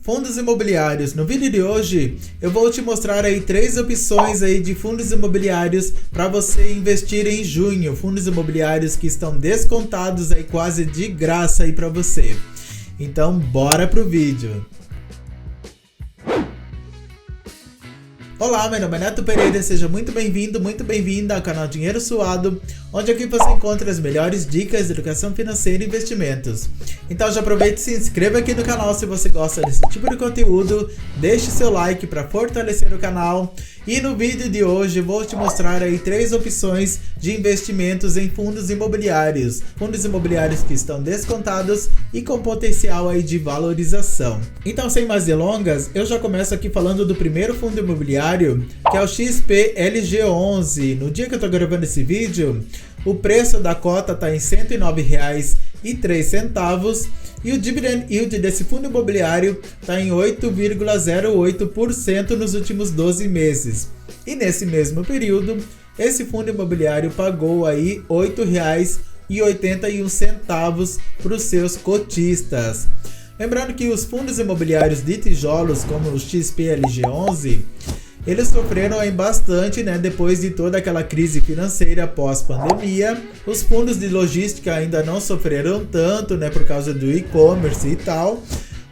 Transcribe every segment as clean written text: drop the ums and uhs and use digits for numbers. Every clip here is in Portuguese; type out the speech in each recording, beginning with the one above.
Fundos imobiliários. No vídeo de hoje eu vou te mostrar aí 3 opções aí de fundos imobiliários para você investir em junho. Fundos imobiliários que estão descontados aí quase de graça aí para você. Então bora pro vídeo. Olá, meu nome é Neto Pereira, seja muito bem-vindo, muito bem-vinda ao canal Dinheiro Suado, onde aqui você encontra as melhores dicas de educação financeira e investimentos. Então já aproveite e se inscreva aqui no canal se você gosta desse tipo de conteúdo, deixe seu like para fortalecer o canal. E no vídeo de hoje eu vou te mostrar aí 3 opções de investimentos em fundos imobiliários. Fundos imobiliários que estão descontados e com potencial aí de valorização. Então, sem mais delongas, eu já começo aqui falando do primeiro fundo imobiliário, que é o XPLG11. No dia que eu estou gravando esse vídeo, o preço da cota está em R$ 109,03 e o dividend yield desse fundo imobiliário está em 8,08% nos últimos 12 meses. E nesse mesmo período, esse fundo imobiliário pagou aí R$ 8,81 para os seus cotistas. Lembrando que os fundos imobiliários de tijolos, como o XPLG11, eles sofreram aí bastante, depois de toda aquela crise financeira pós-pandemia. Os fundos de logística ainda não sofreram tanto, por causa do e-commerce e tal.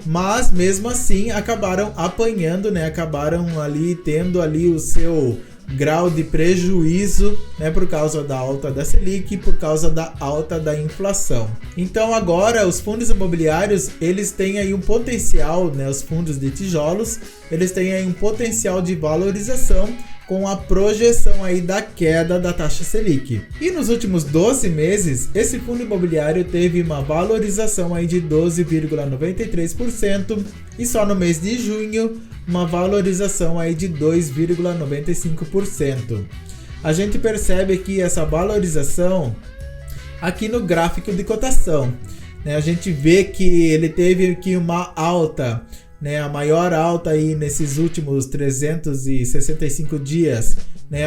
Mas mesmo assim acabaram apanhando, acabaram ali tendo ali o seu grau de prejuízo, por causa da alta da Selic e por causa da alta da inflação. Então agora os fundos imobiliários, eles têm aí um potencial, os fundos de tijolos, eles têm aí um potencial de valorização com a projeção aí da queda da taxa Selic. E nos últimos 12 meses, esse fundo imobiliário teve uma valorização aí de 12,93% e só no mês de junho uma valorização aí de 2,95%. A gente percebe aqui essa valorização aqui no gráfico de cotação. A gente vê que ele teve aqui uma alta, a maior alta aí nesses últimos 365 dias,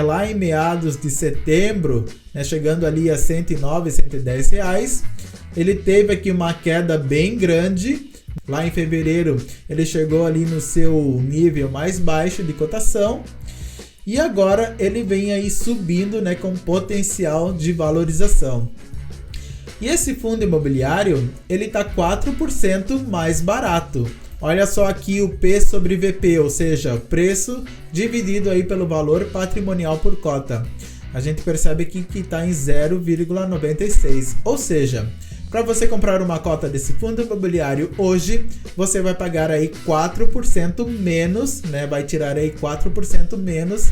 lá em meados de setembro, chegando ali a R$ 109, R$ 110 reais. Ele teve aqui uma queda bem grande. Lá em fevereiro ele chegou ali no seu nível mais baixo de cotação e agora ele vem aí subindo, com potencial de valorização. E esse fundo imobiliário, ele está 4% mais barato. Olha só aqui o P sobre VP, ou seja, preço dividido aí pelo valor patrimonial por cota. A gente percebe aqui que está em 0,96, ou seja, para você comprar uma cota desse fundo imobiliário hoje, você vai pagar aí 4% menos, vai tirar aí 4% menos,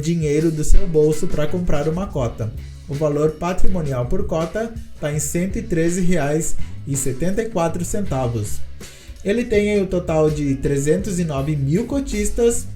dinheiro do seu bolso para comprar uma cota. O valor patrimonial por cota está em R$ 113,74. Ele tem aí o total de 309 mil cotistas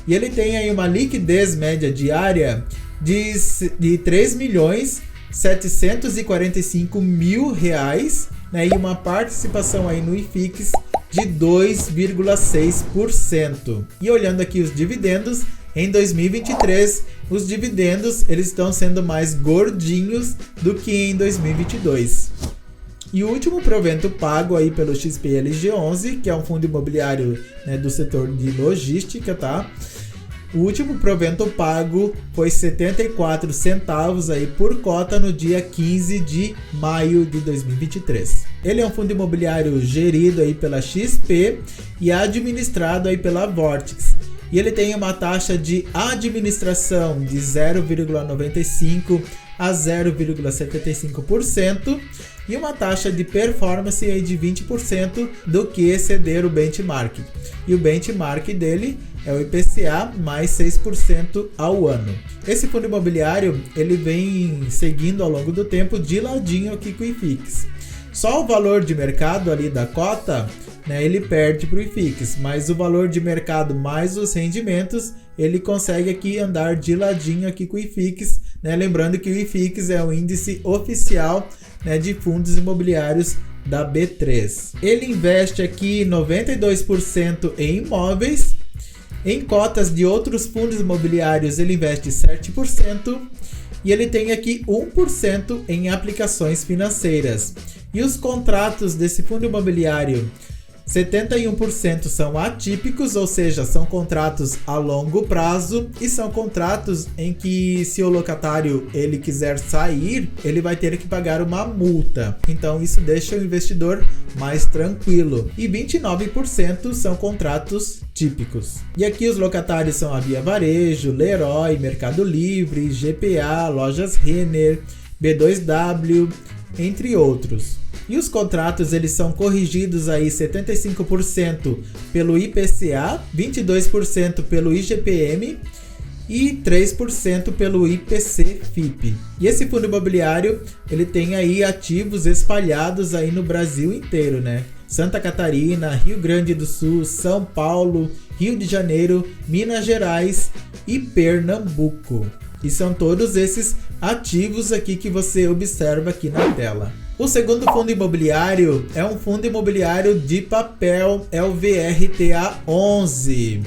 e ele tem aí uma liquidez média diária de R$ 3.745.000 reais, e uma participação aí no IFIX de 2,6%. E olhando aqui os dividendos, em 2023, os dividendos eles estão sendo mais gordinhos do que em 2022. E o último provento pago aí pelo XPLG11, que é um fundo imobiliário, do setor de logística, tá? O último provento pago foi 74 centavos aí por cota no dia 15 de maio de 2023. Ele é um fundo imobiliário gerido aí pela XP e administrado aí pela Vortex. E ele tem uma taxa de administração de 0,95 a 0,75% e uma taxa de performance aí de 20% do que exceder o benchmark. E o benchmark dele é o IPCA mais 6% ao ano. Esse fundo imobiliário ele vem seguindo ao longo do tempo de ladinho aqui com o IFIX. Só o valor de mercado ali da cota, ele perde para o IFIX, mas o valor de mercado mais os rendimentos, ele consegue aqui andar de ladinho aqui com o IFIX, lembrando que o IFIX é o índice oficial, de fundos imobiliários da B3. Ele investe aqui 92% em imóveis. Em cotas de outros fundos imobiliários ele investe 7% e ele tem aqui 1% em aplicações financeiras. E os contratos desse fundo imobiliário 71% são atípicos, ou seja, são contratos a longo prazo e são contratos em que, se o locatário ele quiser sair, ele vai ter que pagar uma multa. Então isso deixa o investidor mais tranquilo. E 29% são contratos típicos. E aqui os locatários são a Via Varejo, Leroy, Mercado Livre, GPA, Lojas Renner, B2W, entre outros. E os contratos eles são corrigidos aí 75% pelo IPCA, 22% pelo IGPM e 3% pelo IPC-FIP. E esse fundo imobiliário ele tem aí ativos espalhados aí no Brasil inteiro, né? Santa Catarina, Rio Grande do Sul, São Paulo, Rio de Janeiro, Minas Gerais e Pernambuco. E são todos esses ativos aqui que você observa aqui na tela. O segundo fundo imobiliário é um fundo imobiliário de papel, é o VRTA11.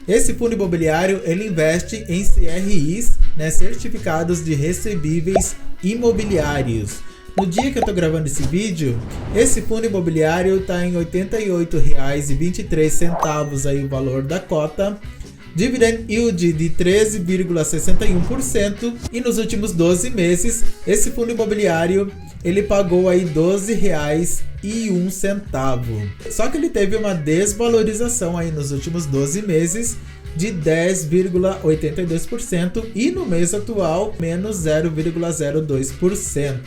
Esse fundo imobiliário ele investe em CRIs, né, certificados de recebíveis imobiliários. No dia que eu estou gravando esse vídeo, esse fundo imobiliário está em R$ 88,23 aí o valor da cota. Dividend yield de 13,61% e nos últimos 12 meses esse fundo imobiliário ele pagou aí R$ 12,01. Só que ele teve uma desvalorização aí nos últimos 12 meses de 10,82% e no mês atual menos 0,02%.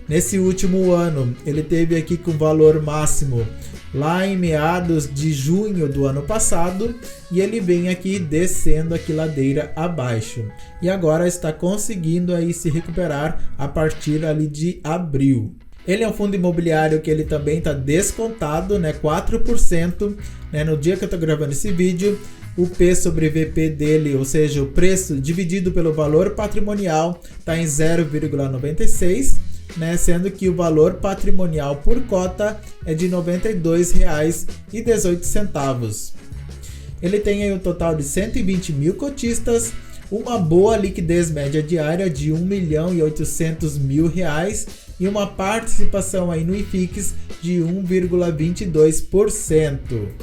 Nesse último ano ele teve aqui com valor máximo lá em meados de junho do ano passado e ele vem aqui descendo aqui ladeira abaixo e agora está conseguindo aí se recuperar a partir ali de abril. Ele é um fundo imobiliário que ele também está descontado, né, 4%, né, no dia que eu estou gravando esse vídeo. O P sobre VP dele, ou seja, o preço dividido pelo valor patrimonial está em 0,96, né, sendo que o valor patrimonial por cota é de R$ 92,18. Ele tem aí um total de 120 mil cotistas, uma boa liquidez média diária de R$ 1.800.000 e uma participação aí no IFIX de 1,22%.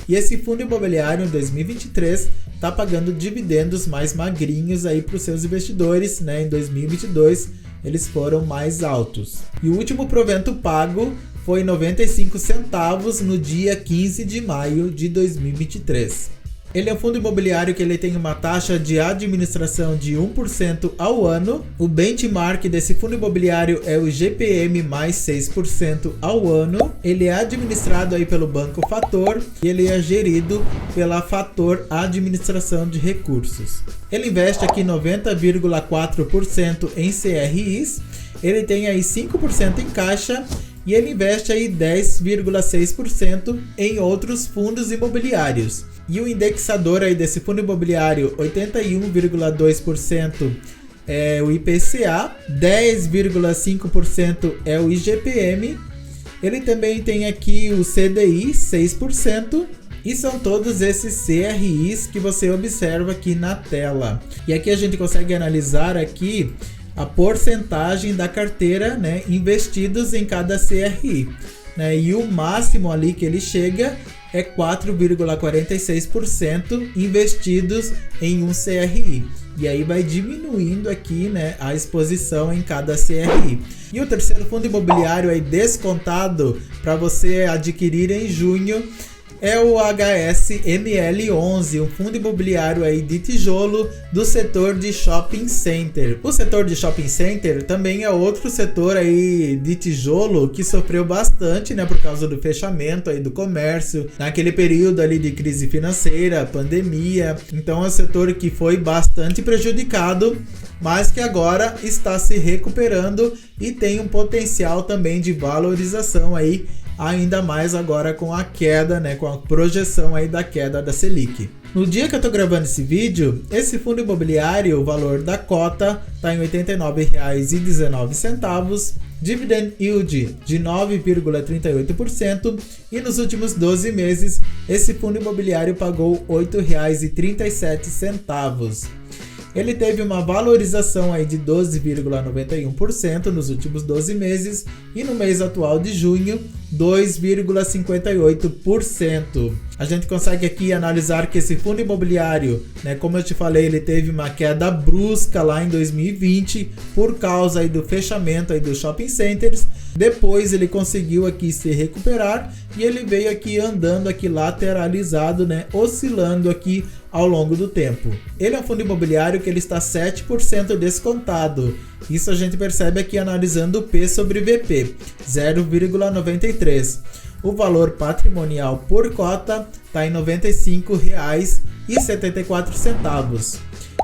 E esse fundo imobiliário em 2023 está pagando dividendos mais magrinhos aí para os seus investidores, né? Em 2022 eles foram mais altos. E o último provento pago foi 95 centavos no dia 15 de maio de 2023. Ele é um fundo imobiliário que ele tem uma taxa de administração de 1% ao ano. O benchmark desse fundo imobiliário é o GPM mais 6% ao ano. Ele é administrado aí pelo Banco Fator e ele é gerido pela Fator Administração de Recursos. Ele investe aqui 90,4% em CRIs. Ele tem aí 5% em caixa e ele investe aí 10,6% em outros fundos imobiliários. E o indexador aí desse fundo imobiliário, 81,2% é o IPCA, 10,5% é o IGPM. Ele também tem aqui o CDI, 6%. E são todos esses CRIs que você observa aqui na tela. E aqui a gente consegue analisar aqui a porcentagem da carteira, né, investidos em cada CRI. Né, e o máximo ali que ele chega é 4,46% investidos em um CRI. E aí vai diminuindo aqui, né, a exposição em cada CRI. E o terceiro fundo imobiliário aí descontado para você adquirir em junho é o HSML11, um fundo imobiliário aí de tijolo do setor de shopping center. O setor de shopping center também é outro setor aí de tijolo que sofreu bastante, né, por causa do fechamento aí do comércio, naquele período ali de crise financeira, pandemia. Então é um setor que foi bastante prejudicado, mas que agora está se recuperando e tem um potencial também de valorização aí, ainda mais agora com a queda, né, com a projeção aí da queda da Selic. No dia que eu tô gravando esse vídeo, esse fundo imobiliário, o valor da cota está em R$ 89,19, dividend yield de 9,38% e nos últimos 12 meses esse fundo imobiliário pagou R$ 8,37. ele teve uma valorização aí de 12,91% nos últimos 12 meses e no mês atual de junho, 2,58%. A gente consegue aqui analisar que esse fundo imobiliário, né, como eu te falei, ele teve uma queda brusca lá em 2020 por causa aí do fechamento aí dos shopping centers. Depois ele conseguiu aqui se recuperar e ele veio aqui andando aqui lateralizado, né, oscilando aqui ao longo do tempo. Ele é um fundo imobiliário que ele está 7% descontado. Isso a gente percebe aqui analisando o P sobre VP, 0,93. O valor patrimonial por cota está em R$ 95,74.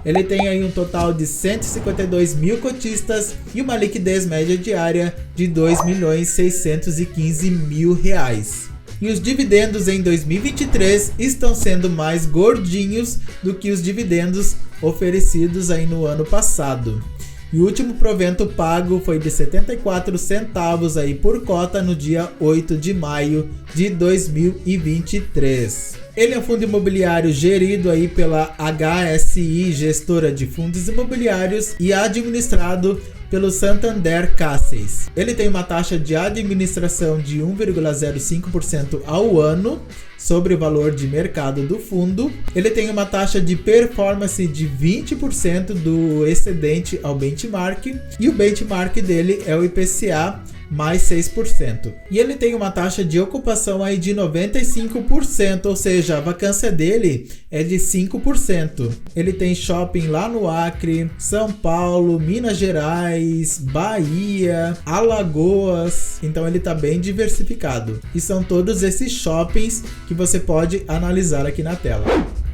Ele tem aí um total de 152 mil cotistas e uma liquidez média diária de R$ 2.615.000. E os dividendos em 2023 estão sendo mais gordinhos do que os dividendos oferecidos aí no ano passado. E o último provento pago foi de 74 centavos aí por cota no dia 8 de maio de 2023. Ele é um fundo imobiliário gerido aí pela HSI, gestora de fundos imobiliários, e administrado pelo Santander Cases. Ele tem uma taxa de administração de 1,05% ao ano sobre o valor de mercado do fundo. Ele tem uma taxa de performance de 20% do excedente ao benchmark, e o benchmark dele é o IPCA mais 6%. E ele tem uma taxa de ocupação aí de 95%, ou seja, a vacância dele é de 5%. Ele tem shopping lá no Acre, São Paulo, Minas Gerais, Bahia, Alagoas. Então ele está bem diversificado. E são todos esses shoppings que você pode analisar aqui na tela.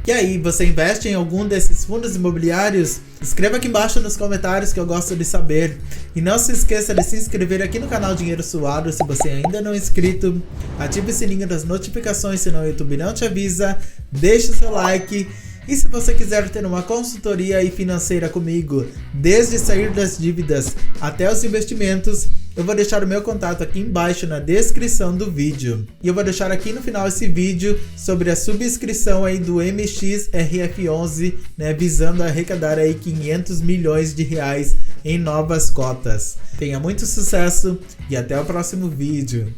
E aí, você investe em algum desses fundos imobiliários? Escreva aqui embaixo nos comentários que eu gosto de saber. E não se esqueça de se inscrever aqui no canal Dinheiro Suado se você ainda não é inscrito. Ative o sininho das notificações, senão o YouTube não te avisa. Deixe o seu like. E se você quiser ter uma consultoria financeira comigo, desde sair das dívidas até os investimentos, eu vou deixar o meu contato aqui embaixo na descrição do vídeo. E eu vou deixar aqui no final esse vídeo sobre a subscrição aí do MXRF11, né, visando arrecadar aí 500 milhões de reais em novas cotas. Tenha muito sucesso e até o próximo vídeo.